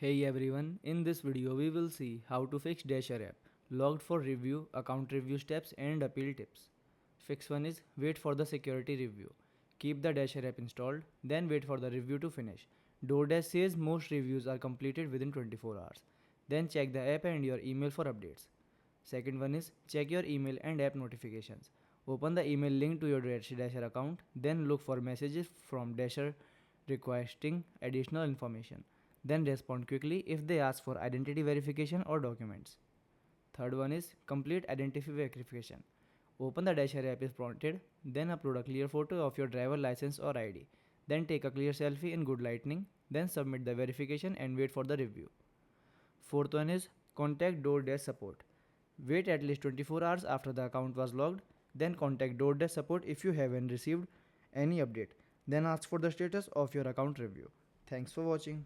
Hey everyone, in this video we will see how to fix Dasher app, logged for review, account review steps and appeal tips. Fix 1 is wait for the security review. Keep the Dasher app installed, then wait for the review to finish. DoorDash says most reviews are completed within 24 hours. Then check the app and your email for updates. Second one is check your email and app notifications. Open the email linked to your Dasher account, then look for messages from Dasher requesting additional information. Then respond quickly if they ask for identity verification or documents. Third one is complete identity verification. Open the Dasher app if prompted, then upload a clear photo of your driver license or ID. Then take a clear selfie in good lighting, then submit the verification and wait for the review. Fourth one is contact DoorDash support. Wait at least 24 hours after the account was logged, then contact DoorDash support if you haven't received any update. Then ask for the status of your account review. Thanks for watching.